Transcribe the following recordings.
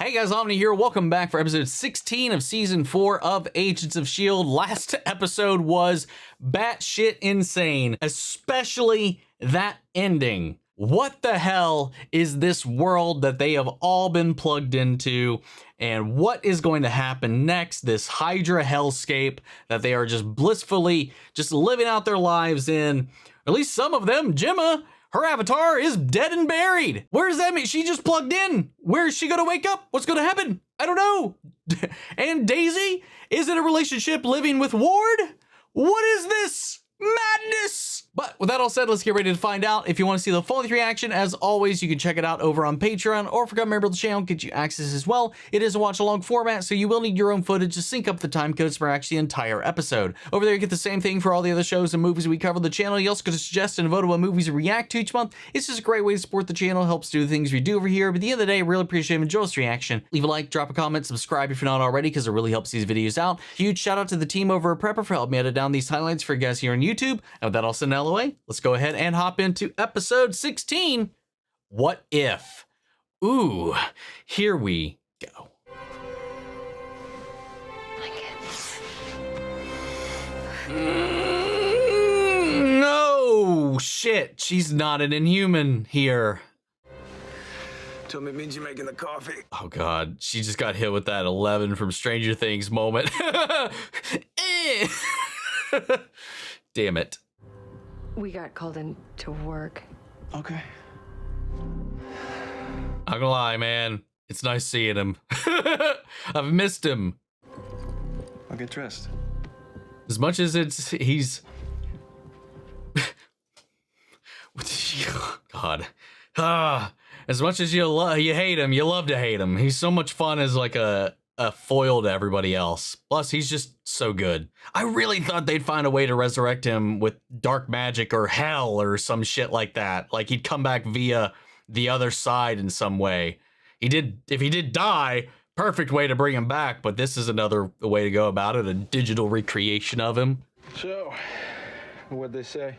Hey guys, Omni here. Welcome back for episode 16 of season 4 of Agents of S.H.I.E.L.D. Last episode was batshit insane, especially that ending. What the hell is this world that they have all been plugged into? And what is going to happen next? This Hydra hellscape that they are just blissfully just living out their lives in. At least some of them. Jemma, her avatar is dead and buried. Where does that mean? She just plugged in. Where is she gonna wake up? What's gonna happen? I don't know. And Daisy is in a relationship living with Ward? What is this madness? But with that all said, let's get ready to find out. If you want to see the full reaction, as always, you can check it out over on Patreon, or if you're a member of the channel, get you access as well. It is a watch-along format, so you will need your own footage to sync up the time codes for actually the entire episode. Over there, you get the same thing for all the other shows and movies we cover on the channel. You also get to suggest and vote on what movies we react to each month. It's just a great way to support the channel, helps do the things we do over here. But at the end of the day, I really appreciate it. Enjoy this reaction. Leave a like, drop a comment, subscribe if you're not already, because it really helps these videos out. Huge shout out to the team over at Prepper for helping me edit down these highlights for you guys here on YouTube. And with that all said and out of the way, let's go ahead and hop into episode 16. What if? Ooh, here we go. My goodness. No, shit. She's not an Inhuman here. Tell me it means you're making the coffee. Oh God, she just got hit with that 11 from Stranger Things moment. Damn it. We got called in to work. Okay. Not gonna lie, man. It's nice seeing him. I've missed him. I'll get dressed. As much as he's... God. As much as you hate him, you love to hate him. He's so much fun as like a foil to everybody else. Plus, he's just so good. I really thought they'd find a way to resurrect him with dark magic or hell or some shit like that. Like he'd come back via the other side in some way. If he did die, perfect way to bring him back, but this is another way to go about it, a digital recreation of him. So, what'd they say?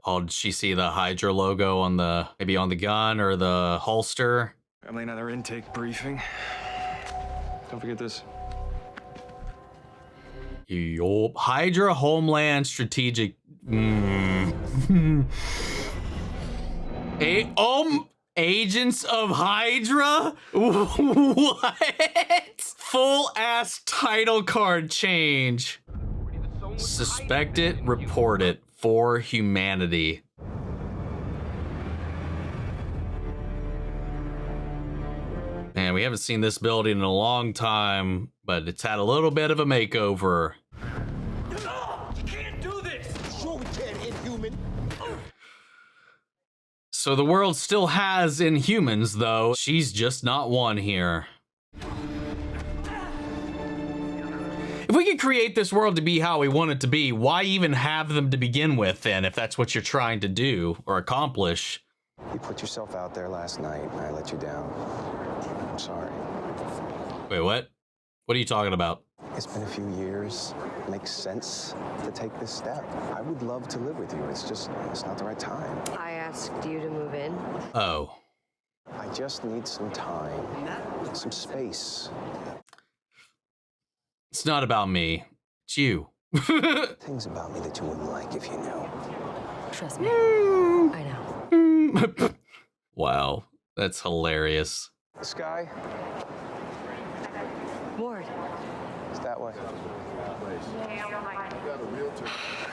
Oh, did she see the Hydra logo on maybe on the gun or the holster? Elena, their intake briefing. Don't forget this. Yup. Hydra Homeland Strategic. Agents of Hydra? What? Full ass title card change. Suspect it, report it. For humanity. Man, we haven't seen this building in a long time, but it's had a little bit of a makeover. No, you can't do this! Sure we can, Inhuman. So the world still has Inhumans, though. She's just not one here. If we could create this world to be how we want it to be, why even have them to begin with, then, if that's what you're trying to do or accomplish? You put yourself out there last night, and I let you down. I'm sorry. Wait, what? What are you talking about? It's been a few years. It makes sense to take this step. I would love to live with you. It's not the right time. I asked you to move in. Oh. I just need some time, some space. It's not about me. It's you. Things about me that you wouldn't like if you knew. Trust me. I know. Wow, that's hilarious. Sky, Ward. it's that way.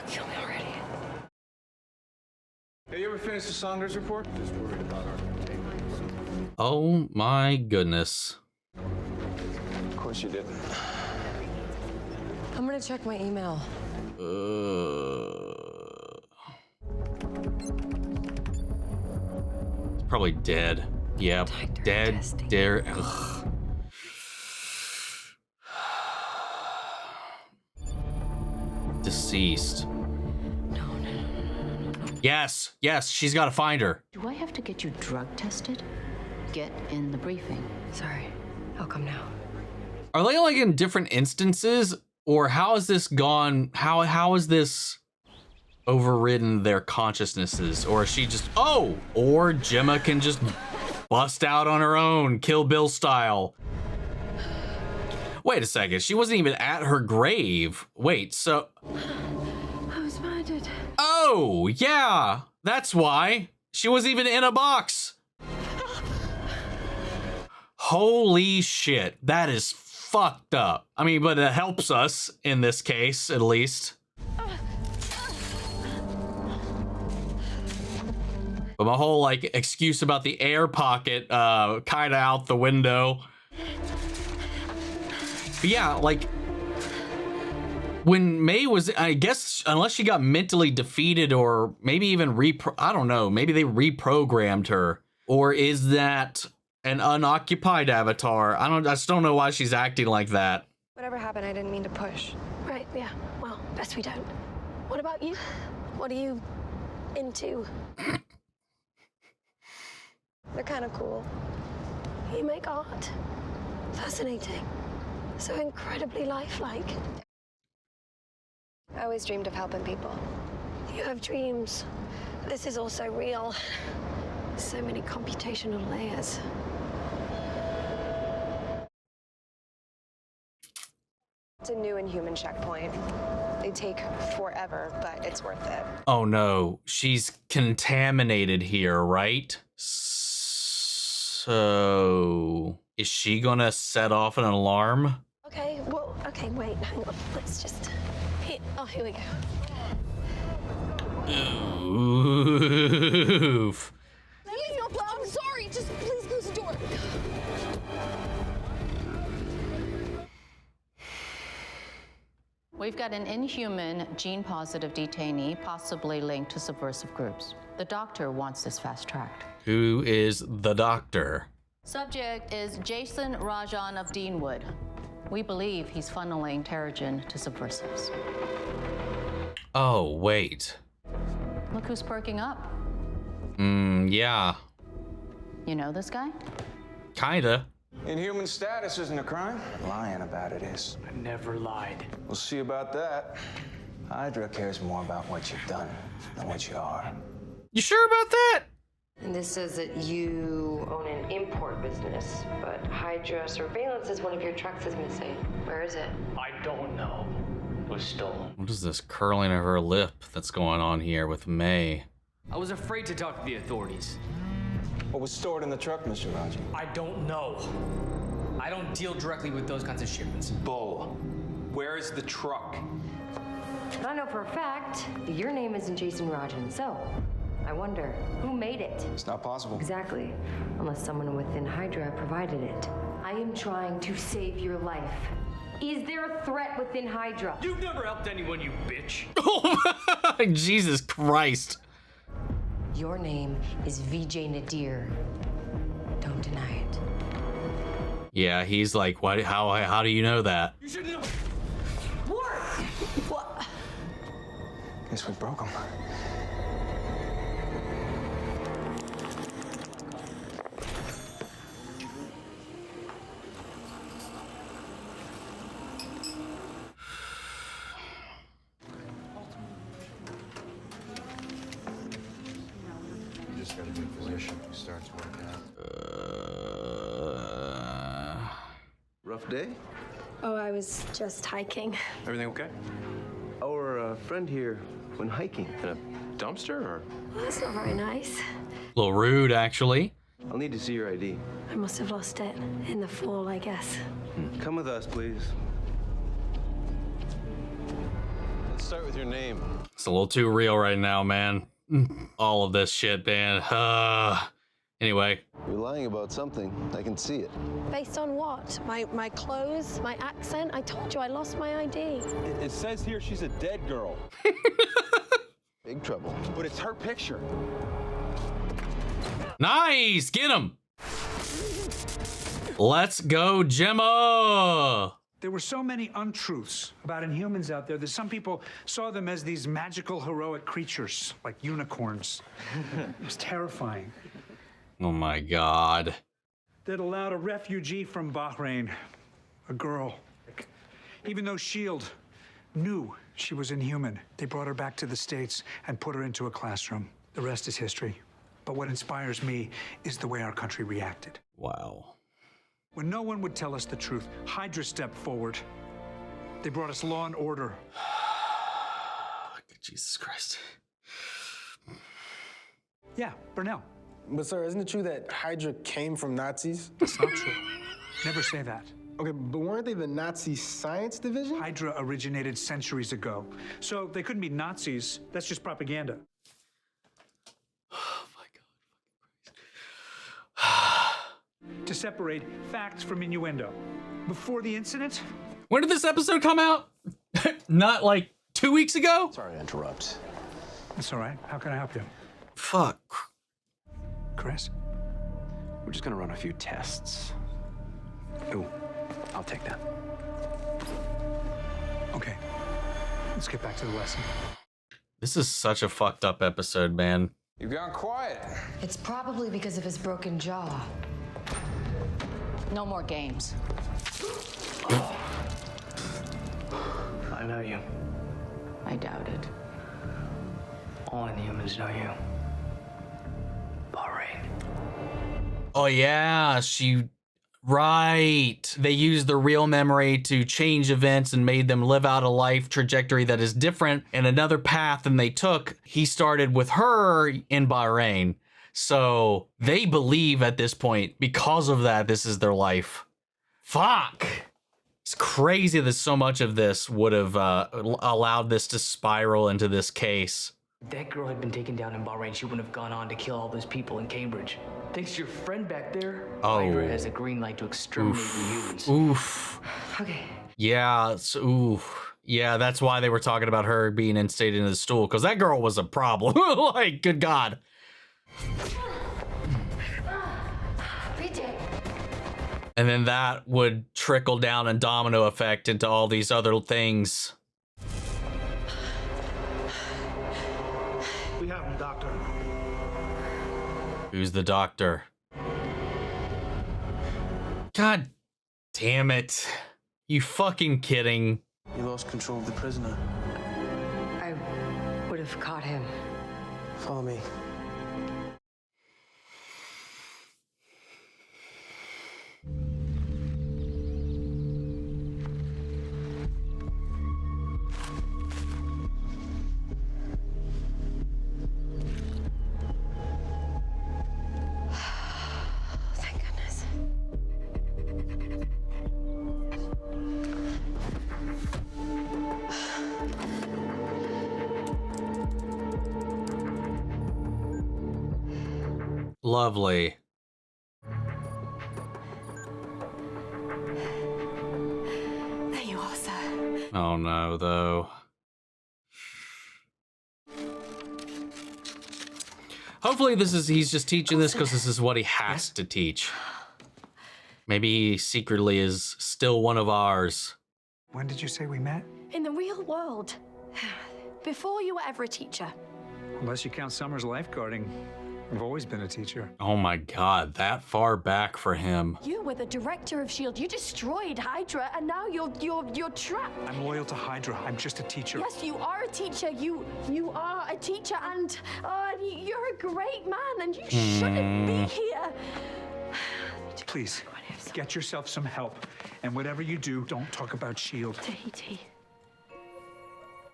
Kill me already. Have you ever finished the Saunders report? Just worried about our Oh my goodness. Of course you didn't. I'm gonna check my email. It's probably dead. Yep, Titer dead. testing. Dead. Deceased. No. Yes, she's got to find her. Do I have to get you drug tested? Get in the briefing. Sorry. I'll come now. Are they like in different instances, or how has this gone? How has this overridden their consciousnesses, or is she just or Jemma can just bust out on her own, Kill Bill style. Wait a second, she wasn't even at her grave. Wait, so... I was murdered. Oh, yeah, that's why. She was even in a box. Holy shit, that is fucked up. I mean, but it helps us in this case, at least. But my whole, like, excuse about the air pocket, kind of out the window. But yeah, like, when May was, I guess, unless she got mentally defeated or maybe even I don't know, maybe they reprogrammed her. Or is that an unoccupied avatar? I just don't know why she's acting like that. Whatever happened, I didn't mean to push. Right, yeah. Well, best we don't. What about you? What are you into? They're kind of cool. You make art. Fascinating. So incredibly lifelike. I always dreamed of helping people. You have dreams. This is also real. So many computational layers. It's a new Inhuman checkpoint. They take forever, but it's worth it. Oh no, she's contaminated here, right? So, is she gonna set off an alarm? Okay, well, okay, wait, hang on. Let's just... Here we go. Oof. I'm sorry, just please close the door. We've got an inhuman, gene-positive detainee, possibly linked to subversive groups. The doctor wants this fast-tracked. Who is the doctor? Subject is Jason Rajan of Deanwood. We believe he's funneling Terrigen to subversives. Oh, wait. Look who's perking up. Yeah. You know this guy? Kinda. Inhuman status isn't a crime. Lying about it is. I never lied. We'll see about that. Hydra cares more about what you've done than what you are. You sure about that? And this says that you own an import business, but Hydra surveillance says one of your trucks is missing. Where is it? I don't know. It was stolen. What is this curling of her lip that's going on here with May? I was afraid to talk to the authorities. What was stored in the truck, Mr. Rajan? I don't know. I don't deal directly with those kinds of shipments. Bull. Where is the truck? But I know for a fact that your name isn't Jason Rajan, so I wonder who made it? It's not possible. Exactly, unless someone within Hydra provided it. I am trying to save your life. Is there a threat within Hydra? You've never helped anyone, you bitch. Jesus Christ. Your name is Vijay Nadir. Don't deny it. Yeah, he's like, what? How do you know that? You should know. What? Guess we broke him. Just got a new position. He starts working out. Rough day? Oh, I was just hiking. Everything okay? Our friend here went hiking in a dumpster, or? Well, that's not very nice. A little rude, actually. I'll need to see your ID. I must have lost it in the fall, I guess. Come with us, please. Let's start with your name. It's a little too real right now, man. All of this shit, man. Anyway. You're lying about something. I can see it. Based on what? My clothes? My accent? I told you I lost my ID. It says here she's a dead girl. Big trouble. But it's her picture. Nice! Get him! Let's go, Jemma! There were so many untruths about Inhumans out there that some people saw them as these magical, heroic creatures, like unicorns. It was terrifying. Oh my God. That allowed a refugee from Bahrain, a girl. Even though S.H.I.E.L.D. knew she was Inhuman, they brought her back to the States and put her into a classroom. The rest is history. But what inspires me is the way our country reacted. Wow. When no one would tell us the truth, Hydra stepped forward. They brought us law and order. Jesus Christ. Yeah, Burnell. But sir, isn't it true that Hydra came from Nazis? It's not true. Never say that. Okay, but weren't they the Nazi science division? Hydra originated centuries ago. So they couldn't be Nazis. That's just propaganda. Oh my God. To separate facts from innuendo. Before the incident? When did this episode come out? Not like 2 weeks ago? Sorry to interrupt. That's all right. How can I help you? Fuck. Chris? We're just gonna run a few tests. Ooh, I'll take that. Okay. Let's get back to the lesson. This is such a fucked up episode, man. You've gone quiet. It's probably because of his broken jaw. No more games. I know you. I doubt it. All Inhumans know you. Bahrain. Oh yeah, right. They used the real memory to change events and made them live out a life trajectory that is different and another path than they took. He started with her in Bahrain. So they believe at this point, because of that, this is their life. Fuck. It's crazy that so much of this would have allowed this to spiral into this case. If that girl had been taken down in Bahrain, she wouldn't have gone on to kill all those people in Cambridge. Thanks to your friend back there, Hydra has a green light to exterminate the humans. Oof. Okay. Yeah, yeah, that's why they were talking about her being instated in the stool, because that girl was a problem. Like, good God. And then that would trickle down and domino effect into all these other things. We have him, Doctor. Who's the doctor? God damn it. You fucking kidding? You lost control of the prisoner. I would have caught him. Follow me. Thank goodness. Lovely. There you are, sir. Oh no, though. Hopefully he's just teaching this because this is what he has to teach. Maybe he secretly is still one of ours. When did you say we met? In the real world. Before you were ever a teacher. Unless you count Summer's lifeguarding. I've always been a teacher. Oh my God, that far back for him. You were the director of S.H.I.E.L.D. You destroyed Hydra, and now you're trapped. I'm loyal to Hydra. I'm just a teacher. Yes, you are a teacher. You are a teacher, and you're a great man, and you shouldn't be here. Please, get yourself some help. And whatever you do, don't talk about S.H.I.E.L.D. Tahiti.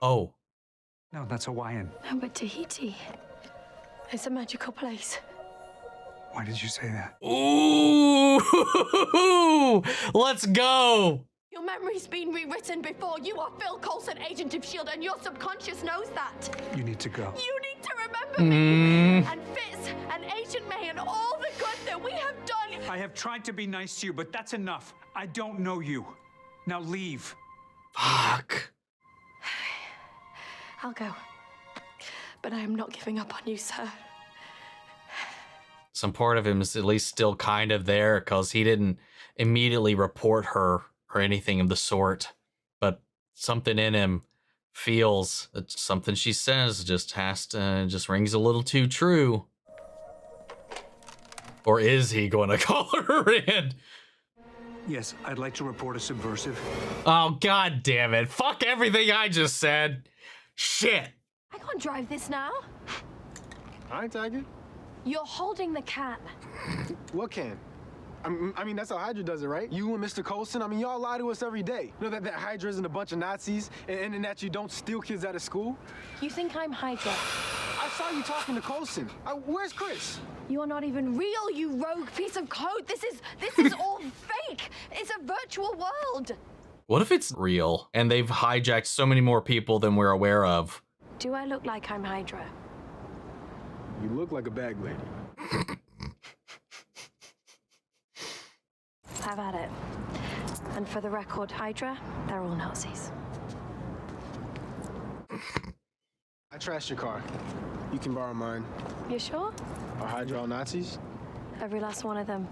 Oh. No, that's Hawaiian. No, but Tahiti. It's a magical place. Why did you say that? Ooh, let's go. Your memory's been rewritten before. You are Phil Coulson, agent of S.H.I.E.L.D., and your subconscious knows that. You need to go. You need to remember me, and Fitz, and Agent May, and all the good that we have done. I have tried to be nice to you, but that's enough. I don't know you. Now leave. Fuck. I'll go. But I am not giving up on you, sir. Some part of him is at least still kind of there because he didn't immediately report her or anything of the sort. But something in him feels that something she says just rings a little too true. Or is he going to call her in? Yes, I'd like to report a subversive. Oh, God damn it. Fuck everything I just said. Shit. I can't drive this now. All right, Tiger. You're holding the can. What can? I mean, that's how Hydra does it, right? You and Mr. Coulson, I mean, y'all lie to us every day. You know that Hydra isn't a bunch of Nazis and that you don't steal kids out of school? You think I'm Hydra? I saw you talking to Coulson. Where's Chris? You are not even real, you rogue piece of code. This is all fake. It's a virtual world. What if it's real and they've hijacked so many more people than we're aware of? Do I look like I'm Hydra? You look like a bag lady. Have at it. And for the record, Hydra, they're all Nazis. I trashed your car. You can borrow mine. You sure? Are Hydra all Nazis? Every last one of them.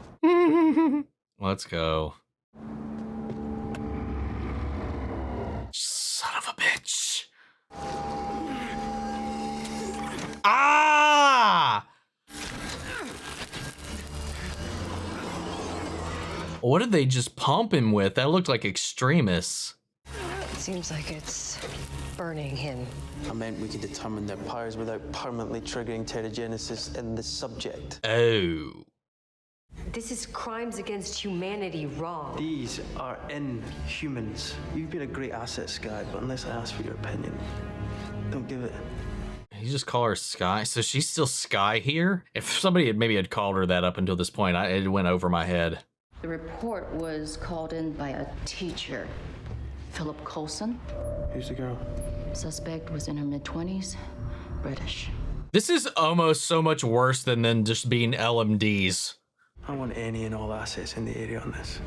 Let's go. Son of a bitch. Ah! What did they just pump him with? That looked like extremists. Seems like it's burning him. I meant we could determine their powers without permanently triggering pterogenesis in the subject. Oh. This is crimes against humanity wrong. These are inhumans. You've been a great asset, Sky, but unless I ask for your opinion, don't give it. You just call her Sky? So she's still Sky here? If somebody had called her that up until this point, it went over my head. The report was called in by a teacher, Philip Coulson. Who's the girl? Suspect was in her mid-20s, British. This is almost so much worse than just being LMDs. I want any and all assets in the area on this.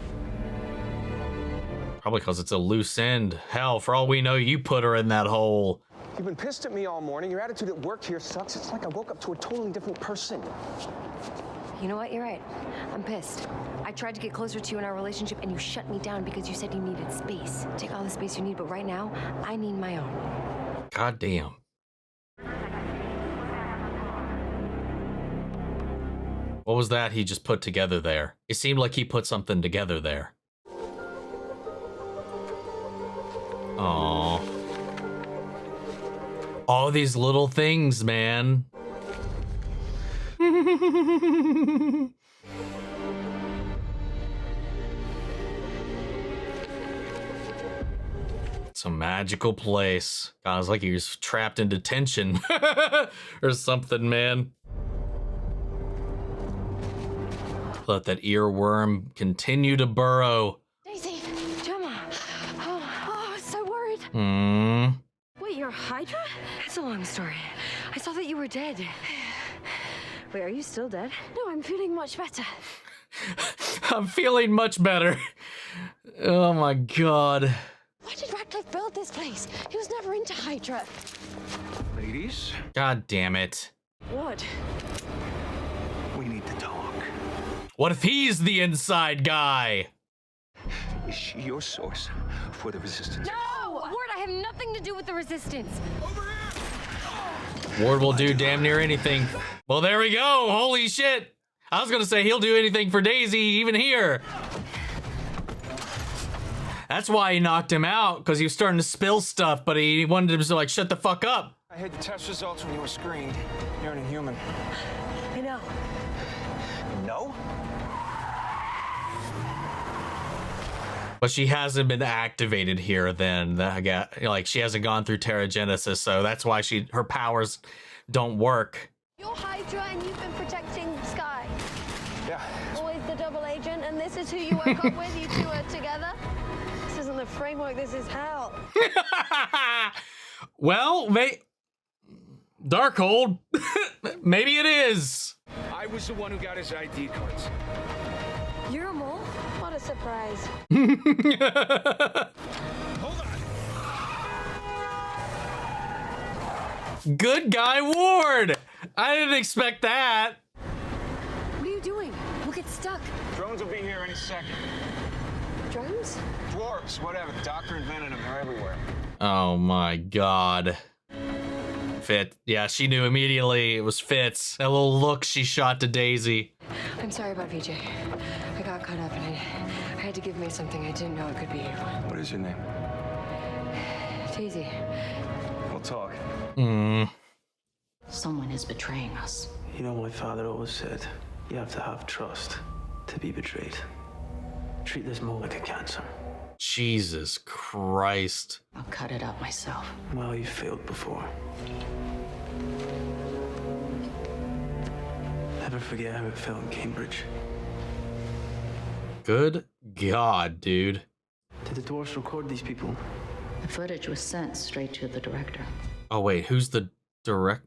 Probably because it's a loose end. Hell, for all we know, you put her in that hole. You've been pissed at me all morning. Your attitude at work here sucks. It's like I woke up to a totally different person. You know what? You're right. I'm pissed. I tried to get closer to you in our relationship, and you shut me down because you said you needed space. Take all the space you need, but right now, I need my own. God damn. What was that he just put together there? It seemed like he put something together there. Aww. All these little things, man. It's a magical place. God, it's like he was trapped in detention or something, man. Let that earworm continue to burrow. Daisy, Jemma. Oh, I was so worried. Wait, you're Hydra? It's a long story. I saw that you were dead. Wait, are you still dead? No, I'm feeling much better. I'm feeling much better. Oh my God. Why did Radcliffe build this place? He was never into Hydra. Ladies, God damn it. What? we need to talk. What if he's the inside guy? Is she your source for the resistance? No! Ward, I have nothing to do with the resistance. Ward will do damn near anything. Well, there we go. Holy shit. I was gonna say he'll do anything for Daisy, even here. That's why he knocked him out, because he was starting to spill stuff, but he wanted him to like shut the fuck up. I had the test results when you were screened. You're an inhuman. I know. No? But she hasn't been activated here then. Like, she hasn't gone through pterogenesis, so that's why her powers don't work. You're Hydra and you've been protecting Sky. Yeah. Always the double agent, and this is who you woke up with? You two are together? This isn't the framework, this is hell. Well, Darkhold, maybe it is. I was the one who got his ID cards. You're a mole? What a surprise. Hold on. Good guy Ward. I didn't expect that. What are you doing? We'll get stuck. Drones will be here any second. Drones? Dwarves, whatever. The doctor invented them. They're everywhere. Oh my God. Fitz. Yeah, she knew immediately it was Fitz. That little look she shot to Daisy. I'm sorry about VJ. I got caught up and I had to give me something. I didn't know it could be you. What is your name? Daisy. We'll talk. someone is betraying us. You know, my father always said, you have to have trust to be betrayed. Treat this mole like a cancer. Jesus Christ. I'll cut it up myself. Well, you failed before. Never forget how it felt in Cambridge. Good God, dude. Did the dwarves record these people? The footage was sent straight to the director. Oh, wait, who's the director?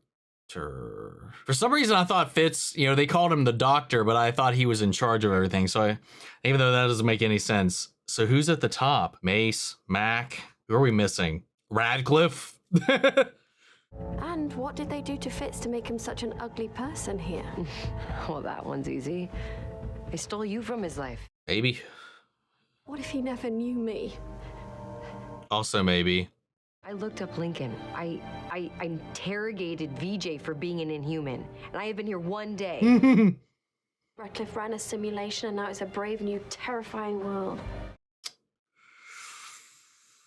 For some reason, I thought Fitz, you know, they called him the doctor, but I thought he was in charge of everything. So even though that doesn't make any sense. So who's at the top? Mace, Mack, who are we missing? Radcliffe? And what did they do to Fitz to make him such an ugly person here? Well, that one's easy. They stole you from his life. Maybe. What if he never knew me? Also maybe. I looked up Lincoln. I interrogated VJ for being an Inhuman, and I have been here one day. Radcliffe ran a simulation, and now it's a brave new terrifying world.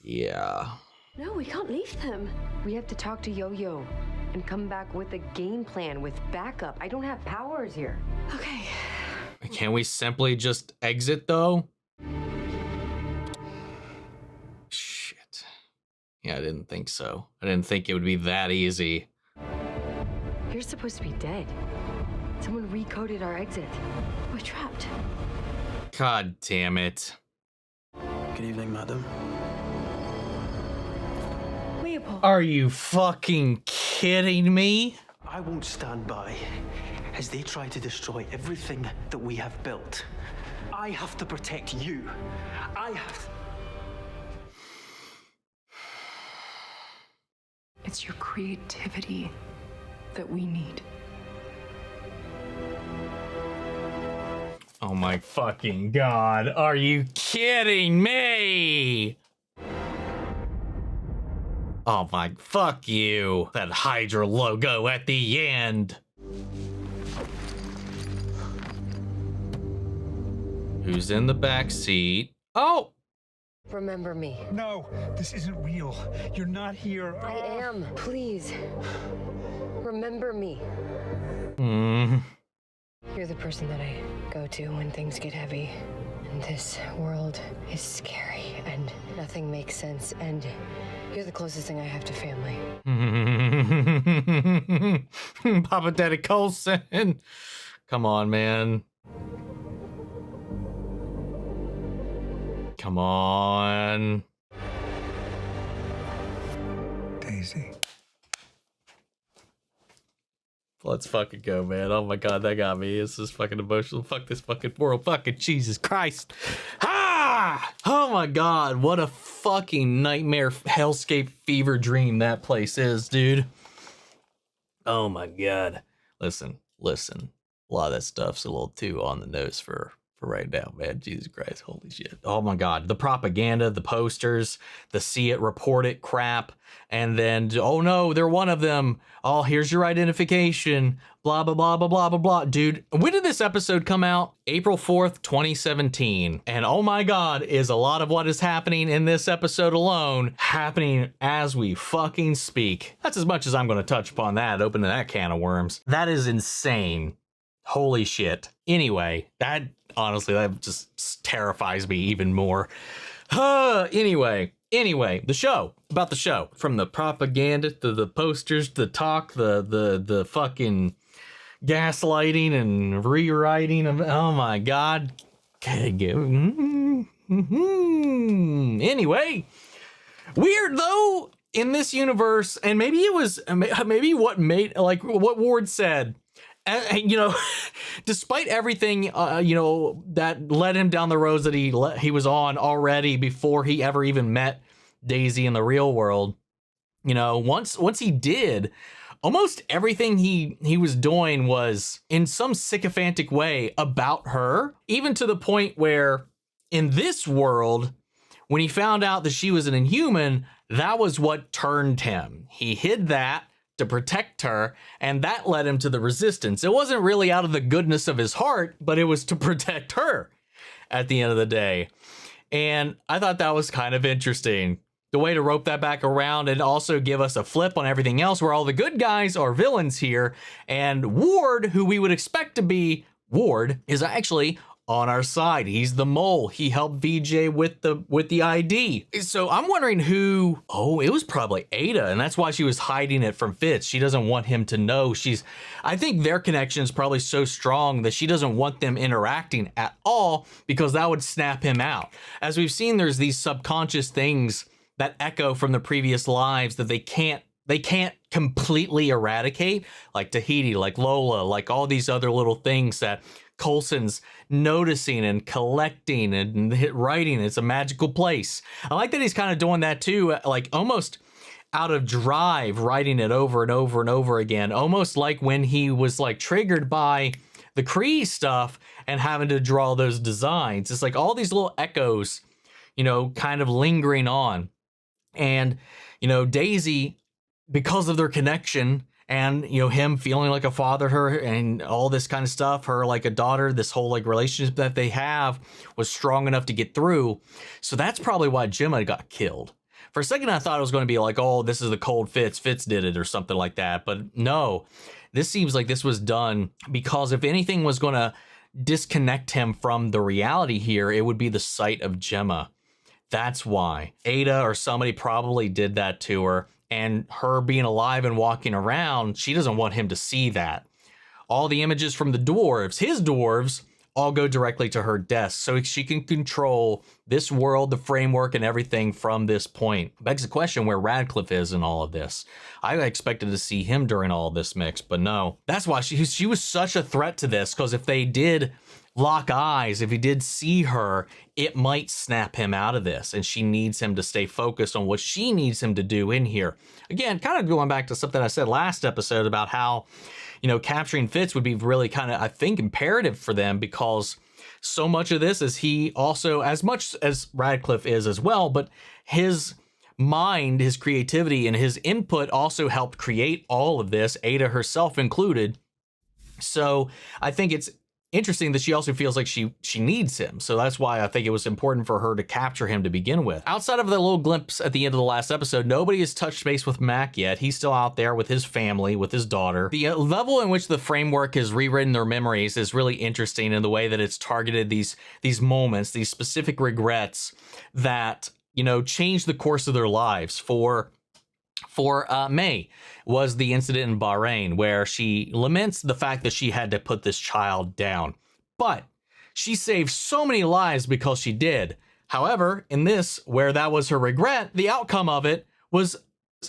Yeah. No, we can't leave them. We have to talk to Yo-Yo and come back with a game plan with backup. I don't have powers here. Okay. Can't we simply just exit though? Shit. Yeah, I didn't think so. I didn't think it would be that easy. You're supposed to be dead. Someone recoded our exit. We're trapped. God damn it. Good evening, madam. Leopold. Are you fucking kidding me? I won't stand by as they try to destroy everything that we have built. I have to protect you. I have... It's your creativity that we need. Oh my fucking God. Are you kidding me? Oh my, fuck you. That Hydra logo at the end. Who's in the back seat? Oh! Remember me. No, this isn't real. You're not here. I am. Please. Remember me. You're the person that I go to when things get heavy. And this world is scary and nothing makes sense. And you're the closest thing I have to family. Papa Daddy Coulson. Come on, man. Come on. Daisy. Let's fucking go, man. Oh my God, that got me. This is fucking emotional. Fuck this fucking world. Fucking Jesus Christ. Ah! Oh my God, what a fucking nightmare hellscape fever dream that place is, dude. Oh my God. Listen. A lot of that stuff's a little too on the nose for right now, man. Jesus Christ, holy shit. Oh my God, the propaganda, the posters, the see it, report it crap, and then, oh no, they're one of them. Oh, here's your identification, blah, blah, blah, blah, blah, blah, blah. Dude, when did this episode come out? April 4th, 2017. And oh my God, is a lot of what is happening in this episode alone happening as we fucking speak. That's as much as I'm going to touch upon that, opening that can of worms. That is insane. Holy shit. Anyway, honestly, that just terrifies me even more. Anyway, the show. About the show. From the propaganda to the posters, the talk, the fucking gaslighting and rewriting of, oh my God. Anyway, weird though, in this universe, and maybe it was, maybe what made, like what Ward said, you know, despite everything, you know, that led him down the roads that he was on already before he ever even met Daisy in the real world, you know, once he did, almost everything he was doing was in some sycophantic way about her, even to the point where in this world, when he found out that she was an Inhuman, that was what turned him. He hid that to protect her, and that led him to the Resistance. It wasn't really out of the goodness of his heart, but it was to protect her at the end of the day. And I thought that was kind of interesting. the way to rope that back around and also give us a flip on everything else where all the good guys are villains here. And Ward, who we would expect to be Ward, is actually on our side. He's the mole. He helped VJ with the ID. So I'm wondering who, oh, it was probably Ada, and that's why she was hiding it from Fitz. She doesn't want him to know. I think their connection is probably so strong that she doesn't want them interacting at all because that would snap him out. As we've seen, there's these subconscious things that echo from the previous lives that they can't completely eradicate, like Tahiti, like Lola, like all these other little things that Coulson's noticing and collecting and writing. It's a magical place. I like that he's kind of doing that too, like almost out of drive, writing it over and over and over again, almost like when he was like triggered by the Kree stuff and having to draw those designs. It's like all these little echoes, you know, kind of lingering on. And, you know, Daisy, because of their connection and, you know, him feeling like a father to her and all this kind of stuff, her like a daughter, this whole like relationship that they have was strong enough to get through. So that's probably why Jemma got killed. For a second, I thought it was going to be like, oh, this is the cold Fitz did it or something like that. But no, this seems like this was done because if anything was going to disconnect him from the reality here, it would be the sight of Jemma. That's why Ada or somebody probably did that to her, and her being alive and walking around, she doesn't want him to see that. All the images from the dwarves, his dwarves, all go directly to her desk so she can control this world, the framework and everything from this point. Begs the question where Radcliffe is in all of this. I expected to see him during all of this mix, but no. That's why she was such a threat to this, because if they did lock eyes, if he did see her, it might snap him out of this, and she needs him to stay focused on what she needs him to do in here. Again, kind of going back to something I said last episode about how, you know, capturing Fitz would be really kind of, I think, imperative for them, because so much of this is he also, as much as Radcliffe is as well, but his mind, his creativity, and his input also helped create all of this, Ada herself included. So I think it's interesting that she also feels like she needs him. So that's why I think it was important for her to capture him to begin with. Outside of the little glimpse at the end of the last episode, nobody has touched base with Mack yet. He's still out there with his family, with his daughter. The level in which the framework has rewritten their memories is really interesting in the way that it's targeted these moments, these specific regrets that, you know, change the course of their lives. For May was the incident in Bahrain where she laments the fact that she had to put this child down, but she saved so many lives because she did. However, in this, where that was her regret, the outcome of it was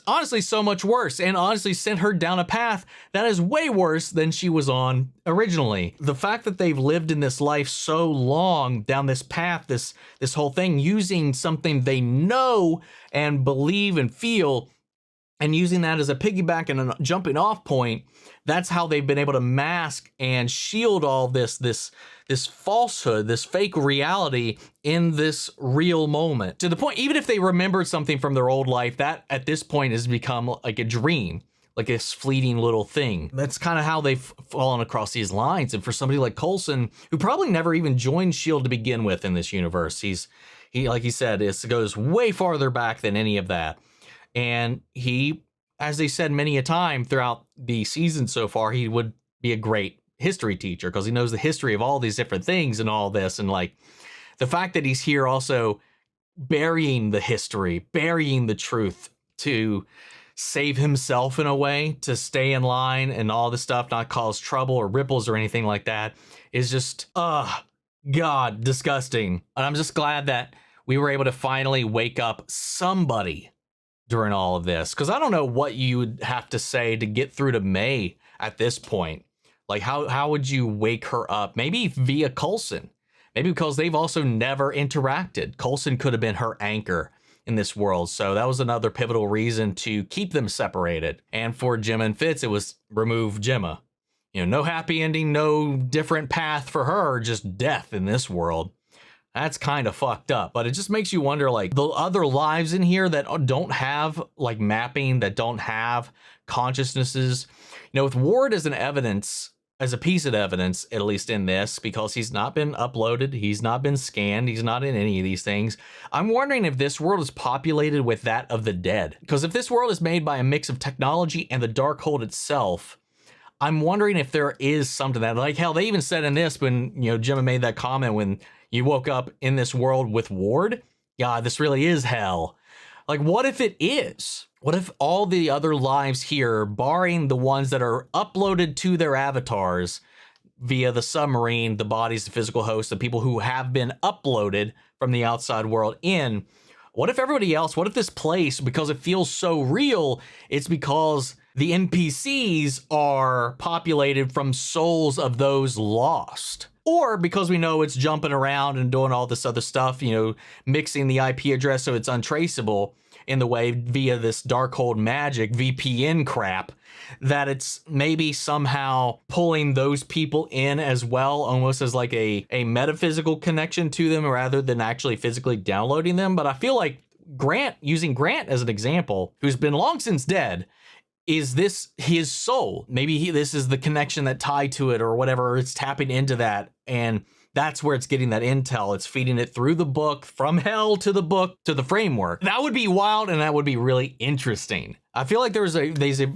honestly so much worse, and honestly sent her down a path that is way worse than she was on originally. The fact that they've lived in this life so long down this path, this whole thing, using something they know and believe and feel, and using that as a piggyback and a jumping off point, that's how they've been able to mask and shield all this falsehood, this fake reality in this real moment. To the point, even if they remembered something from their old life, that at this point has become like a dream, like this fleeting little thing. That's kind of how they've fallen across these lines. And for somebody like Coulson, who probably never even joined S.H.I.E.L.D. to begin with in this universe, he like he said, it goes way farther back than any of that. And he, as they said many a time throughout the season so far, he would be a great history teacher because he knows the history of all these different things and all this. And like the fact that he's here also burying the history, burying the truth to save himself in a way, to stay in line and all this stuff, not cause trouble or ripples or anything like that, is just, God, disgusting. And I'm just glad that we were able to finally wake up somebody during all of this, because I don't know what you would have to say to get through to May at this point. Like how would you wake her up? Maybe via Coulson. Maybe because they've also never interacted. Coulson could have been her anchor in this world. So that was another pivotal reason to keep them separated. And for Jemma and Fitz, it was remove Jemma. You know, no happy ending, no different path for her, just death in this world. That's kind of fucked up, but it just makes you wonder, like, the other lives in here that don't have, like, mapping, that don't have consciousnesses. You know, with Ward as an evidence, as a piece of evidence, at least in this, because he's not been uploaded, he's not been scanned, he's not in any of these things. I'm wondering if this world is populated with that of the dead. Because if this world is made by a mix of technology and the Darkhold itself, I'm wondering if there is something that, like, hell, they even said in this when, you know, Jemma made that comment when you woke up in this world with Ward, yeah, this really is hell. Like, what if it is? What if all the other lives here, barring the ones that are uploaded to their avatars via the submarine, the bodies, the physical hosts, the people who have been uploaded from the outside world in, what if everybody else, what if this place, because it feels so real, it's because the NPCs are populated from souls of those lost? Or because we know it's jumping around and doing all this other stuff, you know, mixing the IP address so it's untraceable in the way via this Darkhold magic VPN crap, that it's maybe somehow pulling those people in as well, almost as like a metaphysical connection to them rather than actually physically downloading them. But I feel like Grant, using Grant as an example, who's been long since dead, is this his soul? Maybe this is the connection that tied to it or whatever, it's tapping into that, and that's where it's getting that intel. It's feeding it through the book, from hell to the book to the framework. That would be wild, and that would be really interesting. I feel like there's a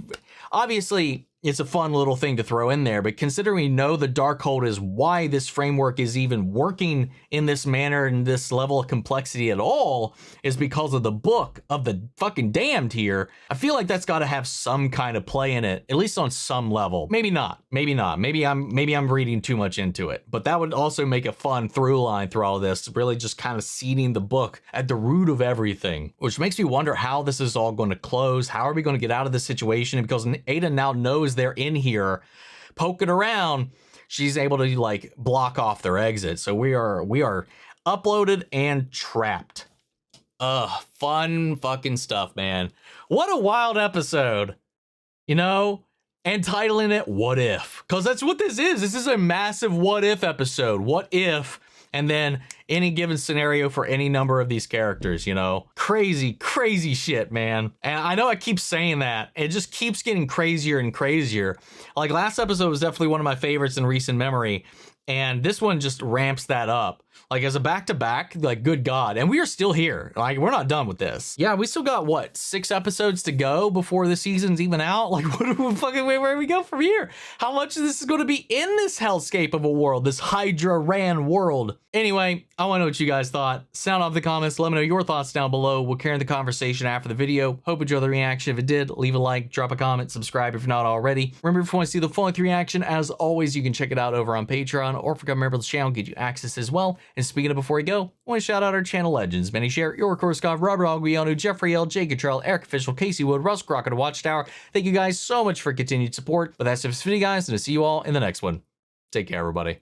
obviously it's a fun little thing to throw in there, but considering we know the Darkhold is why this framework is even working in this manner and this level of complexity at all, is because of the book of the fucking damned here. I feel like that's got to have some kind of play in it, at least on some level. Maybe not. Maybe I'm reading too much into it, but that would also make a fun through line through all this, really just kind of seeding the book at the root of everything, which makes me wonder how this is all going to close. How are we going to get out of this situation? Because Ada now knows they're in here poking around, she's able to like block off their exit. So we are uploaded and trapped. Fun fucking stuff, man. What a wild episode, you know, and titling it What If, because that's what this is. This is a massive what if episode. What if, and then any given scenario for any number of these characters, you know? Crazy, crazy shit, man. And I know I keep saying that. It just keeps getting crazier and crazier. Like, last episode was definitely one of my favorites in recent memory, and this one just ramps that up. Like, as a back-to-back, like, good God. And we are still here. Like, we're not done with this. Yeah, we still got, what, 6 episodes to go before the season's even out? Like, where do we go from here? How much of this is going to be in this hellscape of a world, this Hydra-ran world? Anyway, I want to know what you guys thought. Sound off in the comments. Let me know your thoughts down below. We'll carry the conversation after the video. Hope you enjoyed the reaction. If it did, leave a like, drop a comment, subscribe if you're not already. Remember, if you want to see the full-length reaction, as always, you can check it out over on Patreon, or if you become a member of the channel, get you access as well. And speaking of before we go, I want to shout out our channel legends: Benny Share, Your Course Scott, Robert Aguiano, Jeffrey L, Jay Cottrell, Eric Official, Casey Wood, Russ Crockett, Watchtower. Thank you guys so much for continued support. But that's it for this video, guys, and I'll see you all in the next one. Take care, everybody.